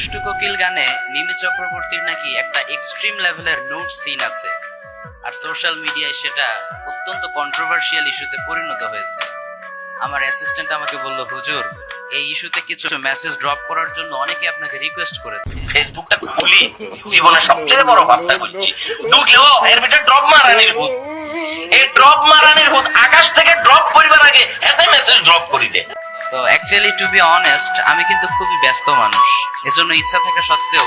দুষ্টু কোকিল গানে মিমি চক্রবর্তীর নাকি একটা এক্সট্রিম লেভেলের নুড সিন আছে, আর সোশ্যাল মিডিয়ায় সেটা অত্যন্ত কন্ট্রোভার্সিয়াল ইস্যুতে পরিণত হয়েছে। আমার অ্যাসিস্ট্যান্ট আমাকে বলল, হুজুর এই ইস্যুতে কিছু মেসেজ ড্রপ করার জন্য অনেকে আপনাকে রিকোয়েস্ট করেছে। ফেসবুকটা খুলি জীবনের সবচেয়ে বড় ভাবটা করছি, ঢুকলেও এর ভিতরে ড্রপ মারানির ভূত। এই ড্রপ মারানির ভূত আকাশ থেকে ড্রপ করিবার আগে এতে মেসেজ ড্রপ করি দে। তো অ্যাকচুয়ালি টু বি অনেস্ট, আমি কিন্তু খুবই ব্যস্ত মানুষ, এজন্য ইচ্ছা থাকা সত্ত্বেও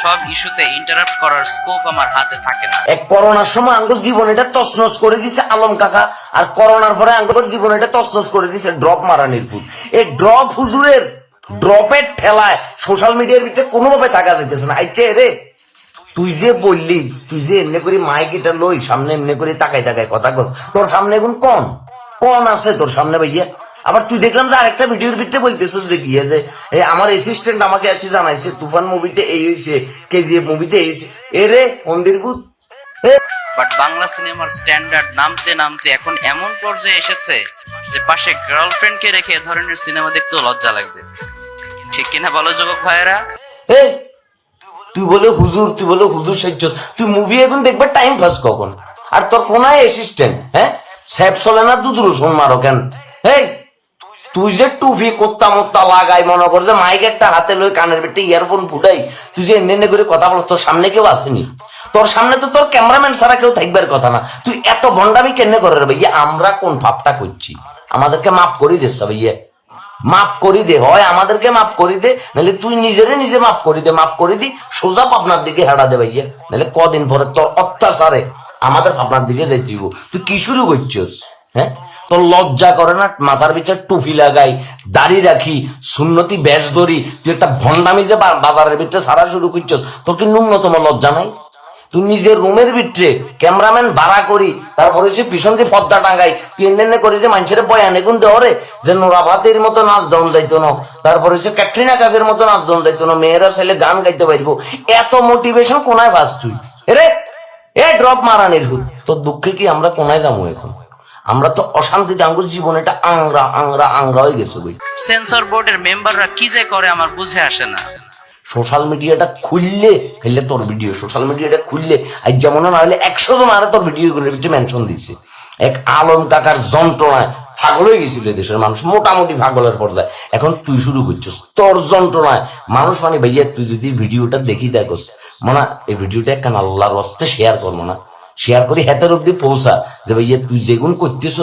সব ইস্যুতে ইন্টারাপ্ট করার স্কোপ আমার হাতে থাকে না। এক করোনার সময় আঙ্গুর জীবন এটা তছনছ করে দিছে আলম কাকা, আর করোনার পরে আঙ্গুর জীবন এটা তছনছ করে দিছে ড্রপ মারানির ভূত। এই ড্রপ হুজুরের ড্রপের ঠেলায় সোশ্যাল মিডিয়ার ভিতরে কোনোভাবে থাকা যেতেছে না। আইছে রে, তুই যে বললি, তুই যে এমনি করে মাইক এটা লই সামনে এমনি করে তাকাই তাকাই কথা কর, তোর সামনে এখন কন আছে তোর সামনে ভাইয়া? আবার তুই দেখলাম যে আরেকটা ভিডিওর ভিতরে বলতেছ যে গিয়ে যে আমার অ্যাসিস্ট্যান্ট আমাকে এসে জানাইছে তুফান মুভিতে এই হয়েছে, কেজিএফ মুভিতে এই হয়েছে। এরে মন্দির ভূত। বাট বাংলা সিনেমার স্ট্যান্ডার্ড নামতে নামতে এখন এমন পর্যায়ে এসেছে যে পাশে গার্লফ্রেন্ডকে রেখে এ ধরনের সিনেমা দেখতেও লজ্জা লাগবে। ঠিক কিনা বলো যুবক ভাইয়েরা? তুই বলে হুজুর, তুই বলে হুজুর সাজ্জ, তুই মুভি এখন দেখবে টাইম পাস কখন? আর তোর কোনায় অ্যাসিস্ট্যান্ট স্যাপ চলে না দুধ রসুন মারো কেন? তুই যে টুপি কোত্তা মোত্তা লাগাই, মনে কর যে মাইক একটা হাতে লই কানের ভিতরে ইয়ারফোন ফুটাই, তুই যে এনে করে কথা বলছ, তোর সামনে কেউ আসেনি। তোর সামনে তো তোর ক্যামেরাম্যান ছাড়া কেউ থাকবার কথা না। তুই এত ভন্ডামি কেন করে রে ভাইয়া? আমরা কোন ভাবটা করছি? আমাদেরকে মাফ করি দে ভাইয়া, মাফ করি দে। হয় আমাদেরকে মাফ করি দে, নাহলে তুই নিজেরে নিজে মাফ করি দে। মাফ করি দি সোজা পাবনার দিকে হেঁটা দে ভাইয়া, নাহলে কদিন পরে তোর অত্যাচারে আমাদের পাবনার দিকে যাইতিব। তুই কি শুরু করছিস? তোর লজ্জা করে না? মাথার ভিতরে টুপি লাগাই, দাড়ি রাখি, সুন্নতি বেশ ধরি, তুই একটা ভন্ডামি যে বাজারের ভিতরে সারা শুরু করছিস, তোর কি ন্যূনতম লজ্জা নাই? তুই নিজের রুমের ভিতরে ক্যামেরাম্যান ভাড়া করি, তারপরে সে পিছন দিয়ে পর্দা টাঙ্গাই, তুই এনে করি যে মানুষের বয়ানে গুন দেওয়ারে যে নোরা ভাতের মতো নাচ দন যাইতো না, তারপরে সে ক্যাটরিনা কাফের মতো নাচ দন যাইতো না, মেয়েরা ছেলে গান গাইতে পারবো। এত মোটিভেশন কোনায় পাস তুই? ড্রপ মারানির ভূত। তোর দুঃখে কি আমরা কোনায় যাবো এখন? আমরা তো অশান্তিতে আঙ্গুর জীবন এটা আংরা আংরা আংরা হয়ে গেছে বই। সেন্সর বোর্ডের মেম্বাররা কি যে করে আমার বুঝে আসে না। সোশ্যাল মিডিয়াটা খুললে খেললে তোর ভিডিও, সোশ্যাল মিডিয়াটা খুললে আজ যেমন না হলে 100 জন আরে তোর ভিডিও গুলোর ভিতরে মেনশন দিচ্ছে। এক আলম কাকার যন্ত্রণায় পাগল হয়ে গেছিল দেশের মানুষ, মোটামুটি পাগলের পর্যায়ে। এখন তুই শুরু করছিস তোর যন্ত্রণায় মানুষ। মানে ভাইয়া তুই যদি ভিডিওটা দেখি দেখোস, মানে এই ভিডিওটা একখান আল্লাহর রাস্তায় শেয়ার করবো না, শেয়ার করি হেতের অব্দি পৌঁছা যে ভাইয়া তুই যেগুন করতেছ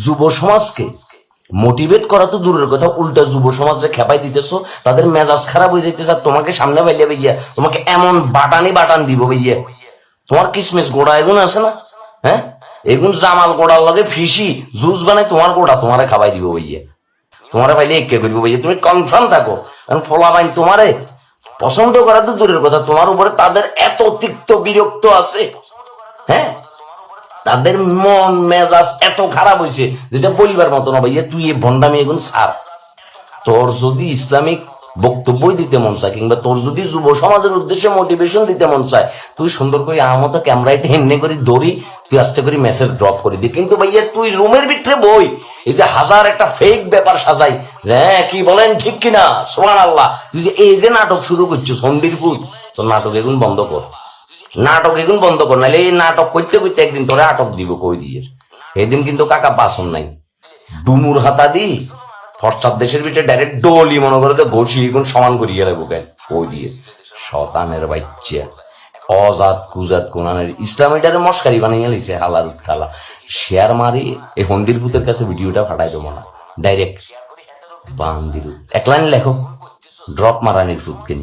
যুব সমাজকে মোটিভেট করা তো দূরের কথা, উল্টা যুব সমাজকে খেপাই দিতেছো, তাদের মেজাজ খারাপ হয়ে যাইতেছে। আর তোমাকে সামনে পাইলে ভাইয়া তোমাকে এমন বাটান দিব ভাইয়া, তোমার কিসমিস গোড়া এগুন আছে না, এগুন জামাল গোড়ার লগে ফিসি জুস বানাই তোমার গোড়া তোমারে খাবাই দিব ভাইয়া। তোমারে পাইলে একে করবো ভাইয়া, তুমি কনফার্ম থাকো। কারণ ফলা বাইন তোমারে পছন্দ করা তো দূরের কথা, তোমার উপরে তাদের এত তিক্ত বিরক্ত আছে, তাদের মন মেজাজ এত খারাপ হয়েছে যেটা বলবার মতো না ভাইয়া। তুই এই ভন্ডামি এখন ছাড়। তোর যদি ইসলামিক বক্তব্য দিতে মন চায়, কিংবা তোর যদি যুব সমাজের উদ্দেশ্যে মোটিভেশন দিতে মন চায়, তুই সুন্দর করে আমার মতো ক্যামেরাটা এমনি করে দৌড়ি, তুই আস্তে করে মেসেজ ড্রপ করে দি। কিন্তু ভাইয়া তুই রুমের ভিতরে বই এই যে হাজার একটা ফেক ব্যাপার সাজাই যে কি বলেন ঠিক কিনা সুবহানাল্লাহ, তুই যে এই যে নাটক শুরু করছিস সন্দির ভূত, তোর নাটক এখন বন্ধ কর। নাটক এখন বন্ধ কর, নাহলে এই নাটক করতে করতে একদিন তোরে আটক দিব কই দিয়ে। এদিন কিন্তু কাকা বাসন নাই, ডুমুর হাতা দি ফর্সার দেশের ভিতরে ডাইরেক্ট ডলি মনে করে তো ঘষি এখন সমান করিয়ে গেলে কই দিয়ে। শতানের বাচ্চা অজাত কুজাত কোনানের ইসলামীটারে মস্কারি বানিয়ে লিছে হালাল খালা। শেয়ার মারি এই হন্দির ভূতের কাছে ভিডিওটা ফাটাই দেবো না, ডাইরেক্ট বান্দির এক লাইন লেখো ড্রপ মারানির ভূতকে নিয়ে।